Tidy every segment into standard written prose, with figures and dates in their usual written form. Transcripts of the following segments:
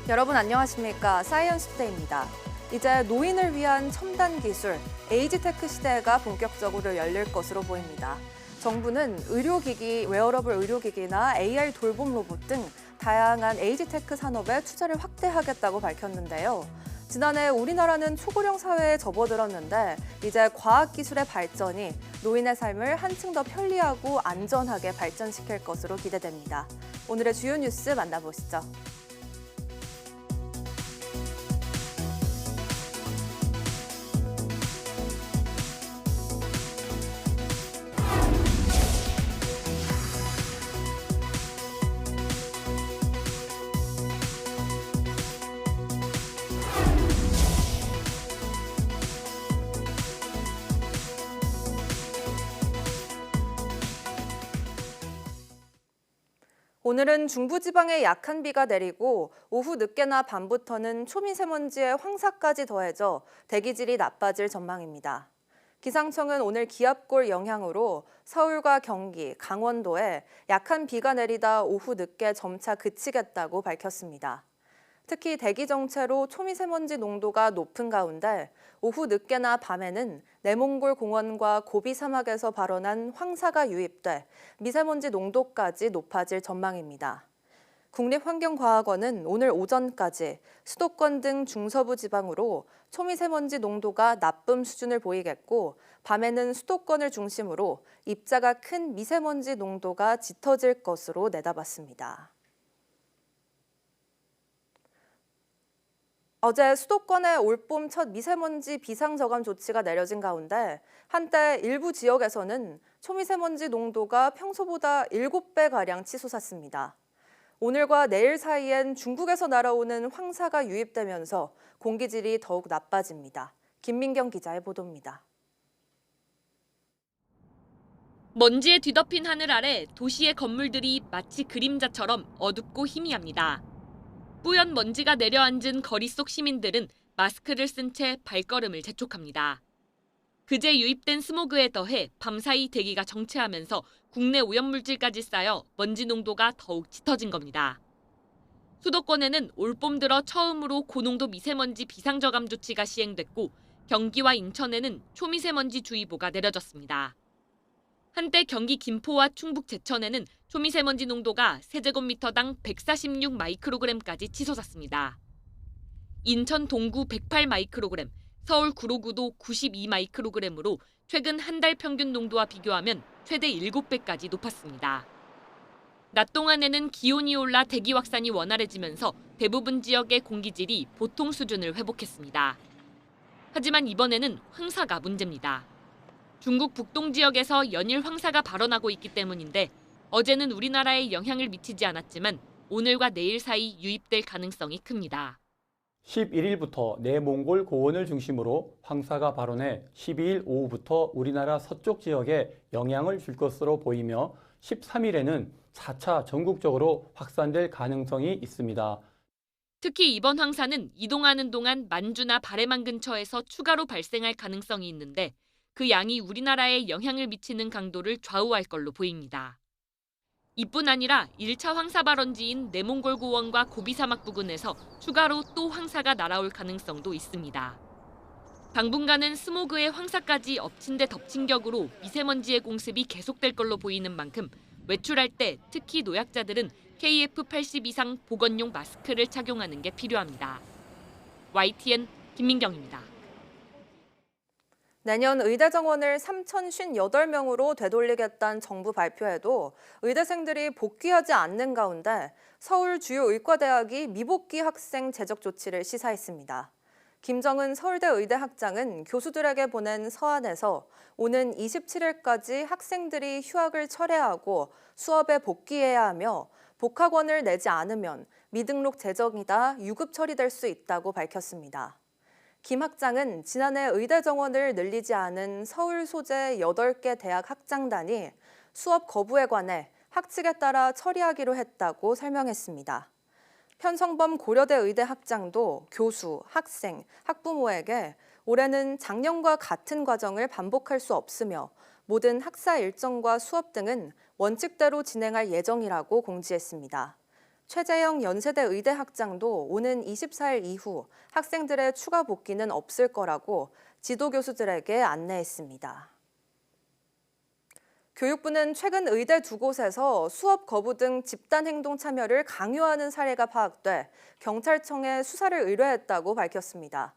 여러분 안녕하십니까? 사이언스 투데이입니다. 이제 노인을 위한 첨단 기술, 에이지테크 시대가 본격적으로 열릴 것으로 보입니다. 정부는 의료기기, 웨어러블 의료기기나 AI 돌봄 로봇 등 다양한 에이지테크 산업에 투자를 확대하겠다고 밝혔는데요. 지난해 우리나라는 초고령 사회에 접어들었는데 이제 과학기술의 발전이 노인의 삶을 한층 더 편리하고 안전하게 발전시킬 것으로 기대됩니다. 오늘의 주요 뉴스 만나보시죠. 오늘은 중부지방에 약한 비가 내리고 오후 늦게나 밤부터는 초미세먼지의 황사까지 더해져 대기질이 나빠질 전망입니다. 기상청은 오늘 기압골 영향으로 서울과 경기, 강원도에 약한 비가 내리다 오후 늦게 점차 그치겠다고 밝혔습니다. 특히 대기 정체로 초미세먼지 농도가 높은 가운데 오후 늦게나 밤에는 내몽골 공원과 고비 사막에서 발원한 황사가 유입돼 미세먼지 농도까지 높아질 전망입니다. 국립환경과학원은 오늘 오전까지 수도권 등 중서부 지방으로 초미세먼지 농도가 나쁨 수준을 보이겠고 밤에는 수도권을 중심으로 입자가 큰 미세먼지 농도가 짙어질 것으로 내다봤습니다. 어제 수도권에 올봄 첫 미세먼지 비상저감 조치가 내려진 가운데 한때 일부 지역에서는 초미세먼지 농도가 평소보다 7배가량 치솟았습니다. 오늘과 내일 사이엔 중국에서 날아오는 황사가 유입되면서 공기질이 더욱 나빠집니다. 김민경 기자의 보도입니다. 먼지에 뒤덮인 하늘 아래 도시의 건물들이 마치 그림자처럼 어둡고 희미합니다. 뿌연 먼지가 내려앉은 거리 속 시민들은 마스크를 쓴 채 발걸음을 재촉합니다. 그제 유입된 스모그에 더해 밤사이 대기가 정체하면서 국내 오염물질까지 쌓여 먼지 농도가 더욱 짙어진 겁니다. 수도권에는 올봄 들어 처음으로 고농도 미세먼지 비상저감 조치가 시행됐고 경기와 인천에는 초미세먼지 주의보가 내려졌습니다. 한때 경기 김포와 충북 제천에는 초미세먼지 농도가 세제곱미터당 146 마이크로그램까지 치솟았습니다. 인천 동구 108 마이크로그램, 서울 구로구도 92 마이크로그램으로 최근 한 달 평균 농도와 비교하면 최대 7배까지 높았습니다. 낮 동안에는 기온이 올라 대기 확산이 원활해지면서 대부분 지역의 공기질이 보통 수준을 회복했습니다. 하지만 이번에는 황사가 문제입니다. 중국 북동 지역에서 연일 황사가 발원하고 있기 때문인데 어제는 우리나라에 영향을 미치지 않았지만 오늘과 내일 사이 유입될 가능성이 큽니다. 11일부터 내몽골 고원을 중심으로 황사가 발원해 12일 오후부터 우리나라 서쪽 지역에 영향을 줄 것으로 보이며 13일에는 4차 전국적으로 확산될 가능성이 있습니다. 특히 이번 황사는 이동하는 동안 만주나 바레만 근처에서 추가로 발생할 가능성이 있는데 그 양이 우리나라에 영향을 미치는 강도를 좌우할 걸로 보입니다. 이뿐 아니라 1차 황사 발원지인 내몽골 고원과 고비 사막 부근에서 추가로 또 황사가 날아올 가능성도 있습니다. 당분간은 스모그의 황사까지 엎친 데 덮친 격으로 미세먼지의 공습이 계속될 걸로 보이는 만큼 외출할 때 특히 노약자들은 KF80 이상 보건용 마스크를 착용하는 게 필요합니다. YTN 김민경입니다. 내년 의대 정원을 3,058명으로 되돌리겠다는 정부 발표에도 의대생들이 복귀하지 않는 가운데 서울 주요 의과대학이 미복귀 학생 제적 조치를 시사했습니다. 김정은 서울대 의대학장은 교수들에게 보낸 서한에서 오는 27일까지 학생들이 휴학을 철회하고 수업에 복귀해야 하며 복학원을 내지 않으면 미등록 제적이다 유급 처리될 수 있다고 밝혔습니다. 김 학장은 지난해 의대 정원을 늘리지 않은 서울 소재 8개 대학 학장단이 수업 거부에 관해 학칙에 따라 처리하기로 했다고 설명했습니다. 편성범 고려대 의대 학장도 교수, 학생, 학부모에게 올해는 작년과 같은 과정을 반복할 수 없으며 모든 학사 일정과 수업 등은 원칙대로 진행할 예정이라고 공지했습니다. 최재형 연세대 의대 학장도 오는 24일 이후 학생들의 추가 복귀는 없을 거라고 지도교수들에게 안내했습니다. 교육부는 최근 의대 2곳에서 수업 거부 등 집단행동 참여를 강요하는 사례가 파악돼 경찰청에 수사를 의뢰했다고 밝혔습니다.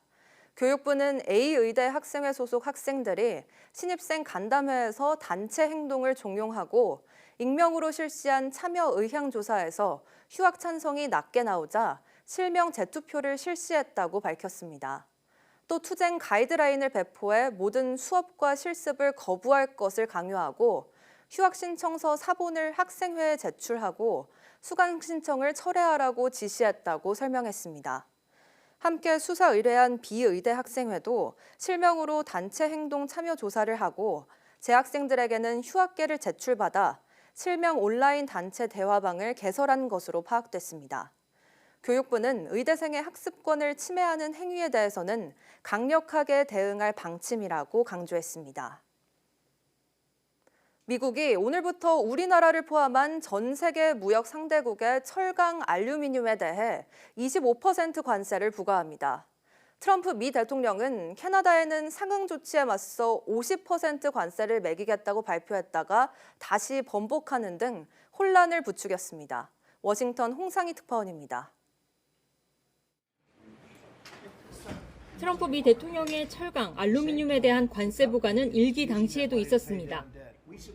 교육부는 A의대 학생회 소속 학생들이 신입생 간담회에서 단체 행동을 종용하고 익명으로 실시한 참여 의향 조사에서 휴학 찬성이 낮게 나오자 실명 재투표를 실시했다고 밝혔습니다. 또 투쟁 가이드라인을 배포해 모든 수업과 실습을 거부할 것을 강요하고 휴학 신청서 사본을 학생회에 제출하고 수강 신청을 철회하라고 지시했다고 설명했습니다. 함께 수사 의뢰한 B의대 학생회도 실명으로 단체 행동 참여 조사를 하고 재학생들에게는 휴학계를 제출받아 실명 온라인 단체 대화방을 개설한 것으로 파악됐습니다. 교육부는 의대생의 학습권을 침해하는 행위에 대해서는 강력하게 대응할 방침이라고 강조했습니다. 미국이 오늘부터 우리나라를 포함한 전 세계 무역 상대국의 철강, 알루미늄에 대해 25% 관세를 부과합니다. 트럼프 미 대통령은 캐나다에는 상응 조치에 맞서 50% 관세를 매기겠다고 발표했다가 다시 번복하는 등 혼란을 부추겼습니다. 워싱턴 홍상희 특파원입니다. 트럼프 미 대통령의 철강, 알루미늄에 대한 관세 부과는 일기 당시에도 있었습니다.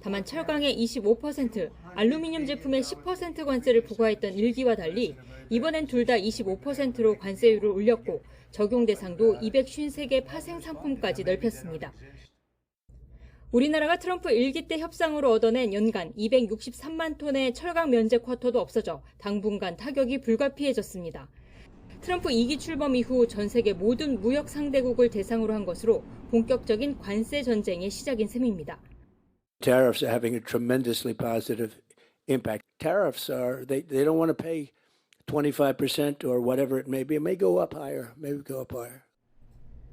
다만 철강의 25%, 알루미늄 제품의 10% 관세를 부과했던 일기와 달리 이번엔 둘 다 25%로 관세율을 올렸고 적용 대상도 253개 파생 상품까지 넓혔습니다. 우리나라가 트럼프 1기 때 협상으로 얻어낸 연간 263만 톤의 철강 면제 쿼터도 없어져 당분간 타격이 불가피해졌습니다. 트럼프 2기 출범 이후 전 세계 모든 무역 상대국을 대상으로 한 것으로 본격적인 관세 전쟁의 시작인 셈입니다. Tariffs are having a tremendously positive impact. Tariffs are, they don't want to pay 25% or whatever it may be. It may go up higher, maybe go up higher.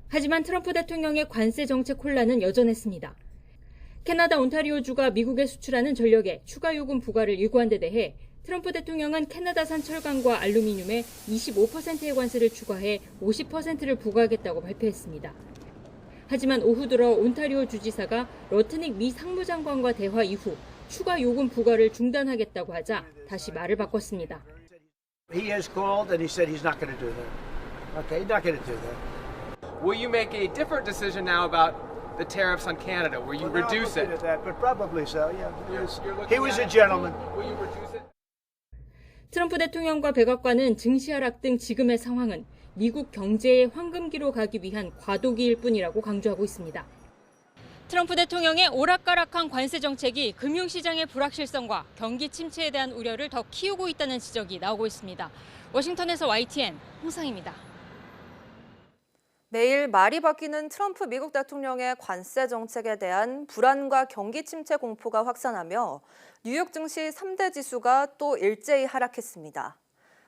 하지만 트럼프 대통령의 관세 정책 혼란은 여전했습니다. 캐나다 온타리오주가 미국에 수출하는 전력에 추가 요금 부과를 요구한 데 대해 트럼프 대통령은 캐나다산 철강과 알루미늄에 25%의 관세를 추가해 50%를 부과하겠다고 발표했습니다. 하지만 오후 들어 온타리오 주지사가 러트닉 미 상무장관과 대화 이후 추가 요금 부과를 중단하겠다고 하자 다시 말을 바꿨습니다. He has called and he said he's not going to do that. Okay, he's not going to do that. Will you make a different decision now about the tariffs on Canada? Will you reduce it? But probably so, yeah. You're looking He was at a it. gentleman. Will you reduce it? 트럼프 대통령과 백악관은 증시 하락 등 지금의 상황은 미국 경제의 황금기로 가기 위한 과도기일 뿐이라고 강조하고 있습니다. 트럼프 대통령의 오락가락한 관세 정책이 금융시장의 불확실성과 경기 침체에 대한 우려를 더 키우고 있다는 지적이 나오고 있습니다. 워싱턴에서 YTN 홍상입니다. 매일 말이 바뀌는 트럼프 미국 대통령의 관세 정책에 대한 불안과 경기 침체 공포가 확산하며 뉴욕 증시 3대 지수가 또 일제히 하락했습니다.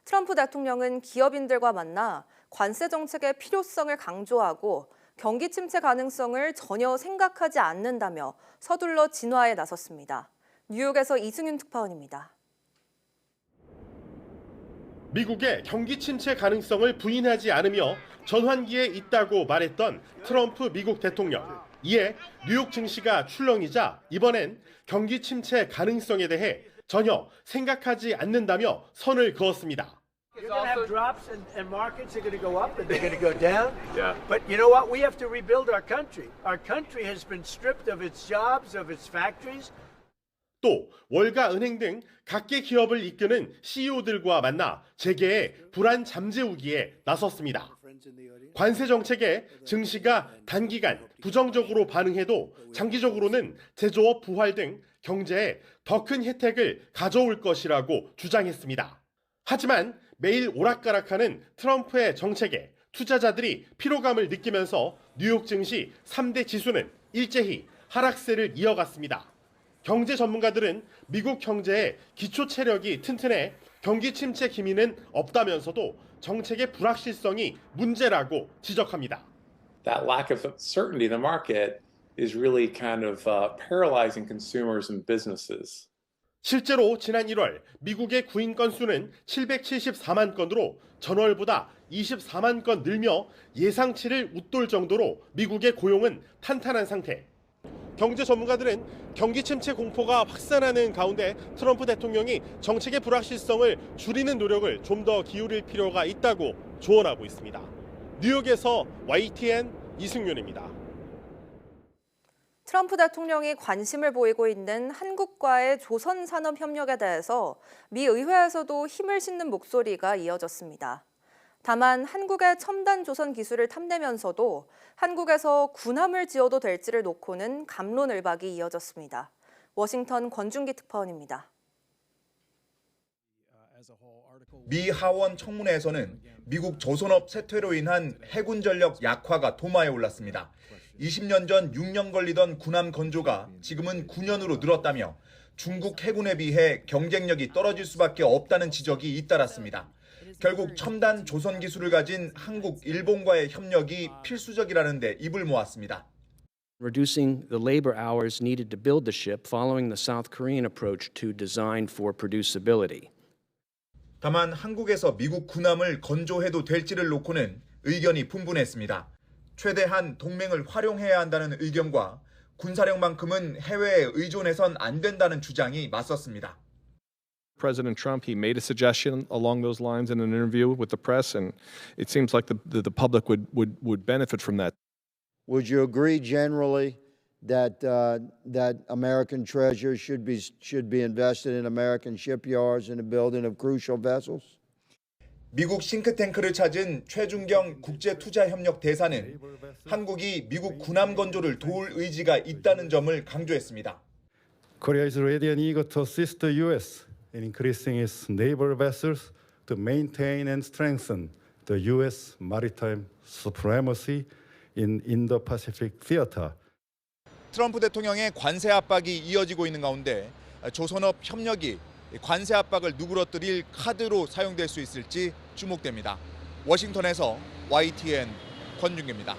트럼프 대통령은 기업인들과 만나 관세 정책의 필요성을 강조하고 경기 침체 가능성을 전혀 생각하지 않는다며 서둘러 진화에 나섰습니다. 뉴욕에서 이승윤 특파원입니다. 미국의 경기 침체 가능성을 부인하지 않으며 전환기에 있다고 말했던 트럼프 미국 대통령. 이에 뉴욕 증시가 출렁이자 이번엔 경기 침체 가능성에 대해 전혀 생각하지 않는다며 선을 그었습니다. You're going to have drops and markets are going to go up and they're going to go down. Yeah. But you know what? We have to rebuild our country. Our country has been stripped of its jobs, of its factories. 또 월가 은행 등 각계 기업을 이끄는 CEO들과 만나 재계의 불안 잠재우기에 나섰습니다. 관세 정책에 증시가 단기간 부정적으로 반응해도 장기적으로는 제조업 부활 등 경제에 더 큰 혜택을 가져올 것이라고 주장했습니다. 하지만 매일 오락가락하는 트럼프의 정책에 투자자들이 피로감을 느끼면서 뉴욕 증시 3대 지수는 일제히 하락세를 이어갔습니다. 경제 전문가들은 미국 경제의 기초 체력이 튼튼해 경기 침체 기미는 없다면서도 정책의 불확실성이 문제라고 지적합니다. That lack of certainty in the market is really kind of paralyzing consumers and businesses. 실제로 지난 1월 미국의 구인 건수는 774만 건으로 전월보다 24만 건 늘며 예상치를 웃돌 정도로 미국의 고용은 탄탄한 상태. 경제 전문가들은 경기 침체 공포가 확산하는 가운데 트럼프 대통령이 정책의 불확실성을 줄이는 노력을 좀 더 기울일 필요가 있다고 조언하고 있습니다. 뉴욕에서 YTN 이승윤입니다. 트럼프 대통령이 관심을 보이고 있는 한국과의 조선산업협력에 대해서 미 의회에서도 힘을 싣는 목소리가 이어졌습니다. 다만 한국의 첨단 조선 기술을 탐내면서도 한국에서 군함을 지어도 될지를 놓고는 갑론을박이 이어졌습니다. 워싱턴 권준기 특파원입니다. 미 하원 청문회에서는 미국 조선업 쇠퇴로 인한 해군 전력 약화가 도마에 올랐습니다. 20년 전 6년 걸리던 군함 건조가 지금은 9년으로 늘었다며 중국 해군에 비해 경쟁력이 떨어질 수밖에 없다는 지적이 잇따랐습니다. 결국 첨단 조선 기술을 가진 한국, 일본과의 협력이 필수적이라는 데 입을 모았습니다. Reducing the labor hours needed to build the ship following the South Korean approach to design for producibility. 다만 한국에서 미국 군함을 건조해도 될지를 놓고는 의견이 분분했습니다. 최대한 동맹을 활용해야 한다는 의견과 군사력만큼은 해외에 의존해선 안 된다는 주장이 맞섰습니다. President Trump, he made a suggestion along those lines in an interview with the press, and it seems like the public would benefit from that. Would you agree generally that that American treasure should be invested in American shipyards and the building of crucial vessels? 미국 싱크탱크를 찾은 최준경 국제투자협력 대사는 한국이 미국 군함 건조를 도울 의지가 있다는 점을 강조했습니다. Korea is ready and eager to assist the U.S. in increasing its naval vessels to maintain and strengthen the U.S. maritime supremacy in Indo-Pacific theater. 트럼프 대통령의 관세 압박이 이어지고 있는 가운데 조선업 협력이 관세 압박을 누그러뜨릴 카드로 사용될 수 있을지 주목됩니다. 워싱턴에서 YTN 권준기입니다.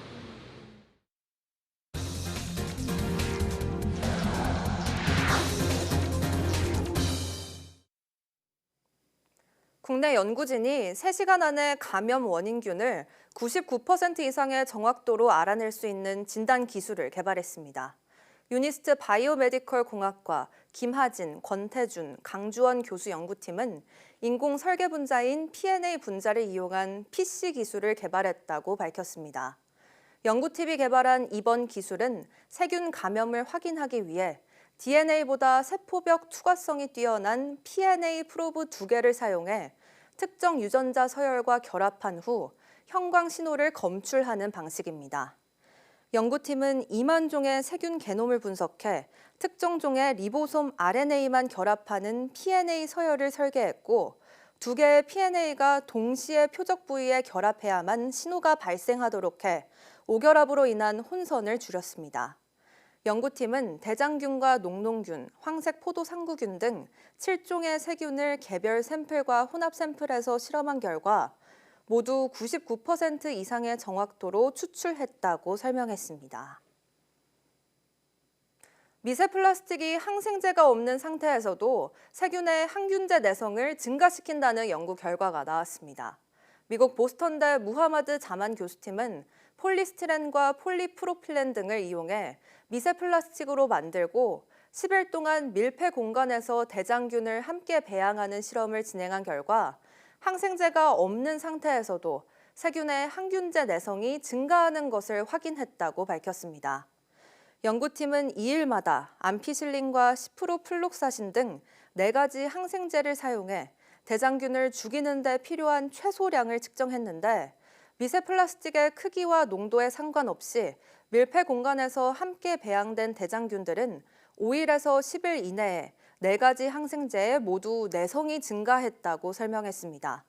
국내 연구진이 3시간 안에 감염 원인균을 99% 이상의 정확도로 알아낼 수 있는 진단 기술을 개발했습니다. 유니스트 바이오메디컬 공학과 김하진, 권태준, 강주원 교수 연구팀은 인공 설계 분자인 PNA 분자를 이용한 PC 기술을 개발했다고 밝혔습니다. 연구팀이 개발한 이번 기술은 세균 감염을 확인하기 위해 DNA보다 세포벽 투과성이 뛰어난 PNA 프로브 2개를 사용해 특정 유전자 서열과 결합한 후 형광 신호를 검출하는 방식입니다. 연구팀은 2만 종의 세균 게놈을 분석해 특정 종의 리보솜 RNA만 결합하는 PNA 서열을 설계했고 2개의 PNA가 동시에 표적 부위에 결합해야만 신호가 발생하도록 해 오결합으로 인한 혼선을 줄였습니다. 연구팀은 대장균과 녹농균, 황색 포도상구균 등 7종의 세균을 개별 샘플과 혼합 샘플에서 실험한 결과 모두 99% 이상의 정확도로 추출했다고 설명했습니다. 미세 플라스틱이 항생제가 없는 상태에서도 세균의 항균제 내성을 증가시킨다는 연구 결과가 나왔습니다. 미국 보스턴대 무하마드 자만 교수팀은 폴리스티렌과 폴리프로필렌 등을 이용해 미세 플라스틱으로 만들고 10일 동안 밀폐 공간에서 대장균을 함께 배양하는 실험을 진행한 결과 항생제가 없는 상태에서도 세균의 항균제 내성이 증가하는 것을 확인했다고 밝혔습니다. 연구팀은 2일마다 암피실린과 시프로플록사신 등 4가지 항생제를 사용해 대장균을 죽이는 데 필요한 최소량을 측정했는데 미세 플라스틱의 크기와 농도에 상관없이 밀폐 공간에서 함께 배양된 대장균들은 5일에서 10일 이내에 4가지 항생제에 모두 내성이 증가했다고 설명했습니다.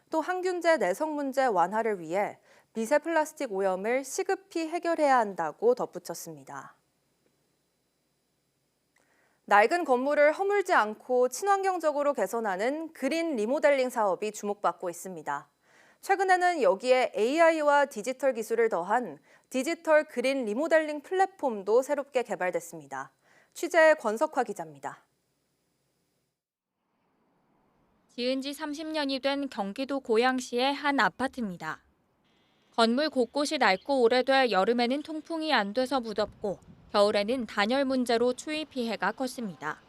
또 항균제 내성 문제 완화를 위해 미세 플라스틱 오염을 시급히 해결해야 한다고 덧붙였습니다. 낡은 건물을 허물지 않고 친환경적으로 개선하는 그린 리모델링 사업이 주목받고 있습니다. 최근에는 여기에 AI와 디지털 기술을 더한 디지털 그린 리모델링 플랫폼도 새롭게 개발됐습니다. 취재 권석화 기자입니다. 지은 지 30년이 된 경기도 고양시의 한 아파트입니다. 건물 곳곳이 낡고 오래돼 여름에는 통풍이 안 돼서 무덥고 겨울에는 단열 문제로 추위 피해가 컸습니다.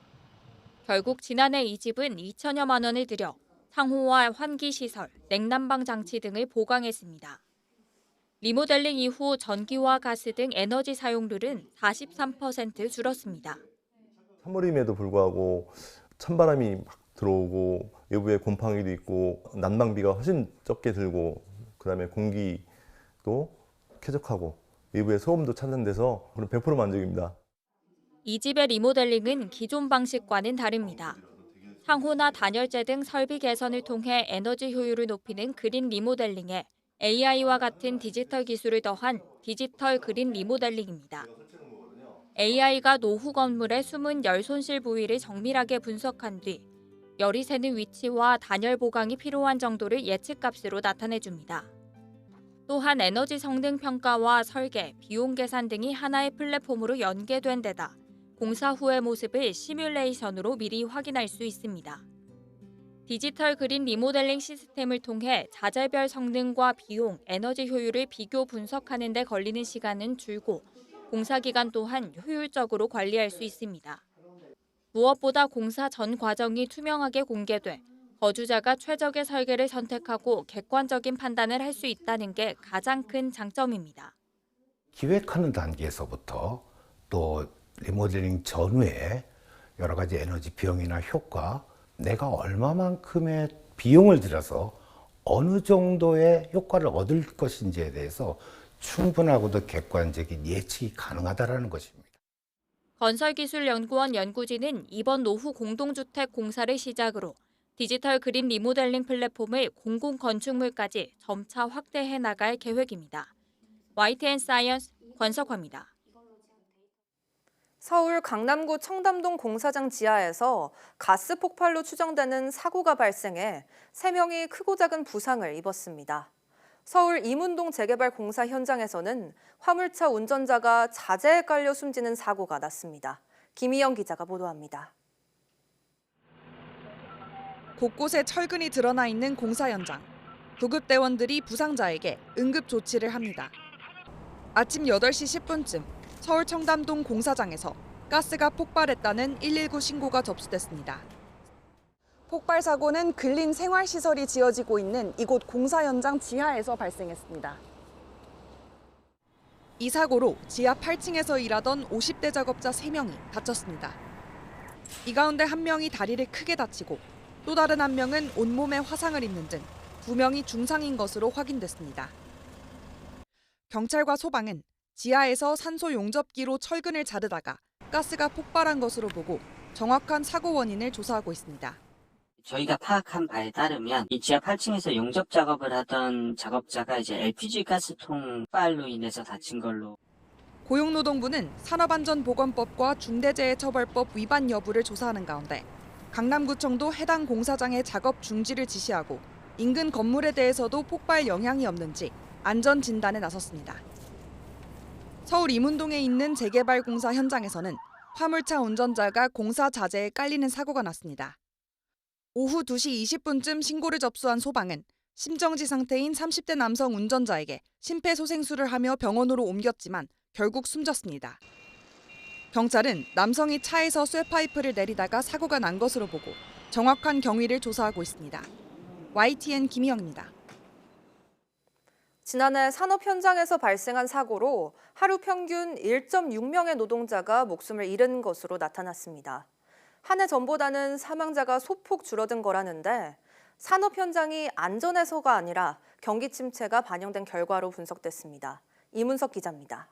결국 지난해 이 집은 2천여만 원을 들여 상호와 환기시설, 냉난방 장치 등을 보강했습니다. 리모델링 이후 전기와 가스 등 에너지 사용률은 43% 줄었습니다. 3월임에도 불구하고 찬바람이 막 들어오고 외부에 곰팡이도 있고 난방비가 훨씬 적게 들고 그다음에 공기도 쾌적하고 외부에 소음도 찾는 데서 100% 만족입니다. 이 집의 리모델링은 기존 방식과는 다릅니다. 상호나 단열재 등 설비 개선을 통해 에너지 효율을 높이는 그린 리모델링에 AI와 같은 디지털 기술을 더한 디지털 그린 리모델링입니다. AI가 노후 건물의 숨은 열 손실 부위를 정밀하게 분석한 뒤 열이 새는 위치와 단열 보강이 필요한 정도를 예측값으로 나타내줍니다. 또한 에너지 성능 평가와 설계, 비용 계산 등이 하나의 플랫폼으로 연계된 데다 공사 후의 모습을 시뮬레이션으로 미리 확인할 수 있습니다. 디지털 그린 리모델링 시스템을 통해 자재별 성능과 비용, 에너지 효율을 비교 분석하는 데 걸리는 시간은 줄고 공사 기간 또한 효율적으로 관리할 수 있습니다. 무엇보다 공사 전 과정이 투명하게 공개돼 거주자가 최적의 설계를 선택하고 객관적인 판단을 할 수 있다는 게 가장 큰 장점입니다. 기획하는 단계에서부터 또 리모델링 전후에 여러 가지 에너지 비용이나 효과, 내가 얼마만큼의 비용을 들여서 어느 정도의 효과를 얻을 것인지에 대해서 충분하고도 객관적인 예측이 가능하다는 것입니다. 건설기술연구원 연구진은 이번 노후 공동주택 공사를 시작으로 디지털 그린 리모델링 플랫폼을 공공건축물까지 점차 확대해 나갈 계획입니다. YTN 사이언스 권석화입니다. 서울 강남구 청담동 공사장 지하에서 가스 폭발로 추정되는 사고가 발생해 3명이 크고 작은 부상을 입었습니다. 서울 이문동 재개발 공사 현장에서는 화물차 운전자가 자재에 깔려 숨지는 사고가 났습니다. 김희영 기자가 보도합니다. 곳곳에 철근이 드러나 있는 공사 현장. 구급대원들이 부상자에게 응급 조치를 합니다. 아침 8시 10분쯤 서울 청담동 공사장에서 가스가 폭발했다는 119 신고가 접수됐습니다. 폭발 사고는 근린 생활시설이 지어지고 있는 이곳 공사 현장 지하에서 발생했습니다. 이 사고로 지하 8층에서 일하던 50대 작업자 3명이 다쳤습니다. 이 가운데 1명이 다리를 크게 다치고 또 다른 1명은 온몸에 화상을 입는 등 2명이 중상인 것으로 확인됐습니다. 경찰과 소방은 지하에서 산소 용접기로 철근을 자르다가 가스가 폭발한 것으로 보고 정확한 사고 원인을 조사하고 있습니다. 저희가 파악한 바에 따르면 이 지하 8층에서 용접 작업을 하던 작업자가 이제 LPG 가스통 폭발로 인해서 다친 걸로. 고용노동부는 산업안전보건법과 중대재해처벌법 위반 여부를 조사하는 가운데 강남구청도 해당 공사장의 작업 중지를 지시하고 인근 건물에 대해서도 폭발 영향이 없는지 안전 진단에 나섰습니다. 서울 이문동에 있는 재개발 공사 현장에서는 화물차 운전자가 공사 자재에 깔리는 사고가 났습니다. 오후 2시 20분쯤 신고를 접수한 소방은 심정지 상태인 30대 남성 운전자에게 심폐소생술을 하며 병원으로 옮겼지만 결국 숨졌습니다. 경찰은 남성이 차에서 쇠파이프를 내리다가 사고가 난 것으로 보고 정확한 경위를 조사하고 있습니다. YTN 김희영입니다. 지난해 산업 현장에서 발생한 사고로 하루 평균 1.6명의 노동자가 목숨을 잃은 것으로 나타났습니다. 한 해 전보다는 사망자가 소폭 줄어든 거라는데 산업 현장이 안전해서가 아니라 경기 침체가 반영된 결과로 분석됐습니다. 이문석 기자입니다.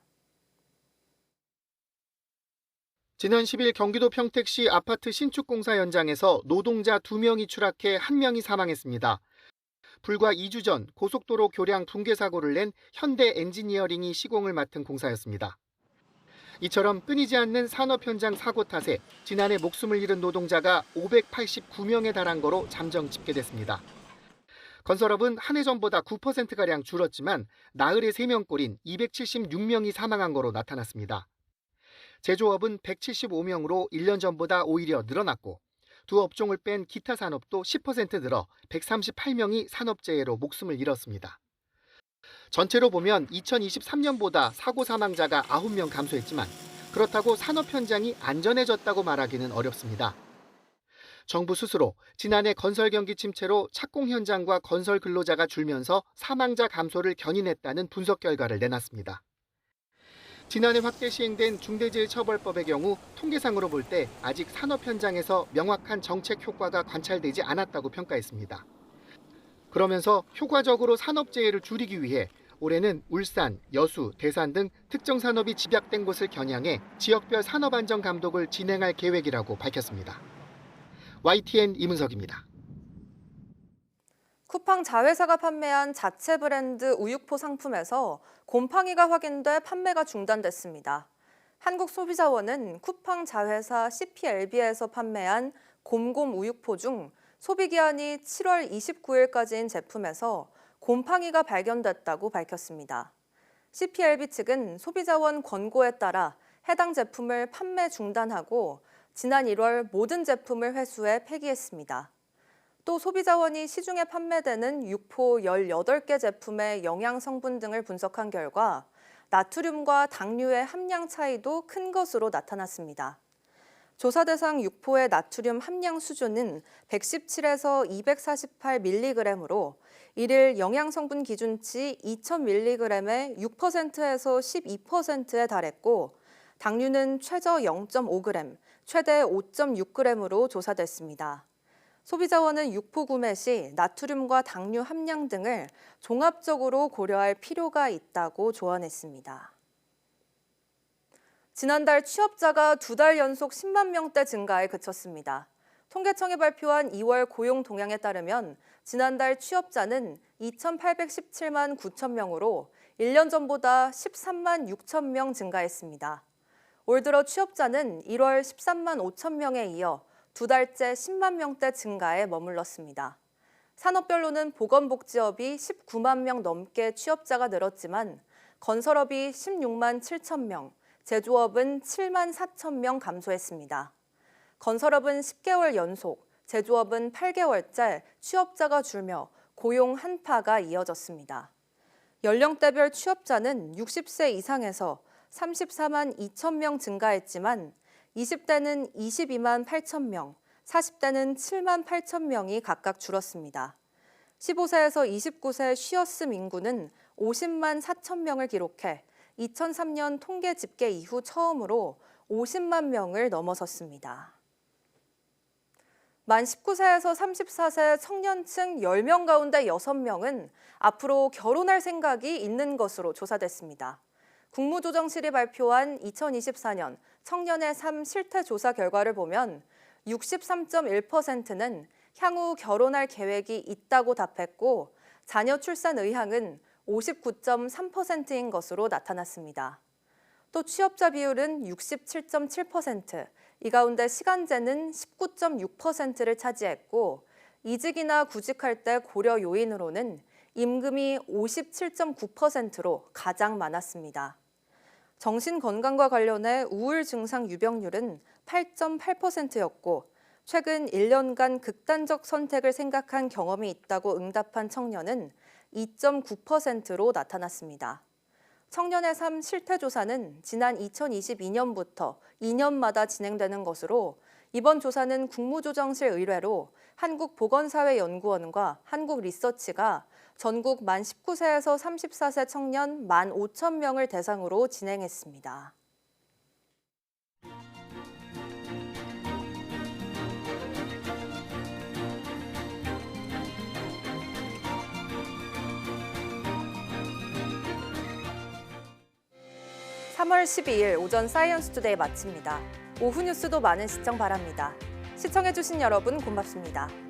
지난 10일 경기도 평택시 아파트 신축 공사 현장에서 노동자 2명이 추락해 1명이 사망했습니다. 불과 2주 전 고속도로 교량 붕괴 사고를 낸 현대 엔지니어링이 시공을 맡은 공사였습니다. 이처럼 끊이지 않는 산업 현장 사고 탓에 지난해 목숨을 잃은 노동자가 589명에 달한 거로 잠정 집계됐습니다. 건설업은 한 해 전보다 9%가량 줄었지만 나흘에 3명꼴인 276명이 사망한 거로 나타났습니다. 제조업은 175명으로 1년 전보다 오히려 늘어났고 두 업종을 뺀 기타 산업도 10% 늘어 138명이 산업재해로 목숨을 잃었습니다. 전체로 보면 2023년보다 사고 사망자가 9명 감소했지만 그렇다고 산업 현장이 안전해졌다고 말하기는 어렵습니다. 정부 스스로 지난해 건설 경기 침체로 착공 현장과 건설 근로자가 줄면서 사망자 감소를 견인했다는 분석 결과를 내놨습니다. 지난해 확대 시행된 중대재해처벌법의 경우 통계상으로 볼 때 아직 산업 현장에서 명확한 정책 효과가 관찰되지 않았다고 평가했습니다. 그러면서 효과적으로 산업재해를 줄이기 위해 올해는 울산, 여수, 대산 등 특정 산업이 집약된 곳을 겨냥해 지역별 산업안전 감독을 진행할 계획이라고 밝혔습니다. YTN 이문석입니다. 쿠팡 자회사가 판매한 자체 브랜드 우육포 상품에서 곰팡이가 확인돼 판매가 중단됐습니다. 한국소비자원은 쿠팡 자회사 CPLB에서 판매한 곰곰 우육포 중 소비기한이 7월 29일까지인 제품에서 곰팡이가 발견됐다고 밝혔습니다. CPLB 측은 소비자원 권고에 따라 해당 제품을 판매 중단하고 지난 1월 모든 제품을 회수해 폐기했습니다. 또 소비자원이 시중에 판매되는 육포 18개 제품의 영양 성분 등을 분석한 결과 나트륨과 당류의 함량 차이도 큰 것으로 나타났습니다. 조사 대상 육포의 나트륨 함량 수준은 117에서 248mg으로 1일 영양 성분 기준치 2000mg의 6%에서 12%에 달했고 당류는 최저 0.5g, 최대 5.6g으로 조사됐습니다. 소비자원은 육포 구매 시 나트륨과 당류 함량 등을 종합적으로 고려할 필요가 있다고 조언했습니다. 지난달 취업자가 2달 연속 10만 명대 증가에 그쳤습니다. 통계청이 발표한 2월 고용 동향에 따르면 지난달 취업자는 2,817만 9천 명으로 1년 전보다 13만 6천 명 증가했습니다. 올 들어 취업자는 1월 13만 5천 명에 이어 2달째 10만 명대 증가에 머물렀습니다. 산업별로는 보건복지업이 19만 명 넘게 취업자가 늘었지만 건설업이 16만 7천 명, 제조업은 7만 4천 명 감소했습니다. 건설업은 10개월 연속, 제조업은 8개월째 취업자가 줄며 고용 한파가 이어졌습니다. 연령대별 취업자는 60세 이상에서 34만 2천 명 증가했지만 20대는 22만 8천 명, 40대는 7만 8천 명이 각각 줄었습니다. 15세에서 29세 쉬었음 인구는 50만 4천 명을 기록해 2003년 통계 집계 이후 처음으로 50만 명을 넘어섰습니다. 만 19세에서 34세 청년층 10명 가운데 6명은 앞으로 결혼할 생각이 있는 것으로 조사됐습니다. 국무조정실이 발표한 2024년 청년의 삶 실태 조사 결과를 보면 63.1%는 향후 결혼할 계획이 있다고 답했고 자녀 출산 의향은 59.3%인 것으로 나타났습니다. 또 취업자 비율은 67.7%, 이 가운데 시간제는 19.6%를 차지했고 이직이나 구직할 때 고려 요인으로는 임금이 57.9%로 가장 많았습니다. 정신건강과 관련해 우울 증상 유병률은 8.8%였고 최근 1년간 극단적 선택을 생각한 경험이 있다고 응답한 청년은 2.9%로 나타났습니다. 청년의 삶 실태조사는 지난 2022년부터 2년마다 진행되는 것으로 이번 조사는 국무조정실 의뢰로 한국보건사회연구원과 한국리서치가 전국 만 19세에서 34세 청년 15,000명을 대상으로 진행했습니다. (3월 12일) 오전 사이언스 투데이 마칩니다. 오후 뉴스도 많은 시청 바랍니다. 시청해주신 여러분 고맙습니다.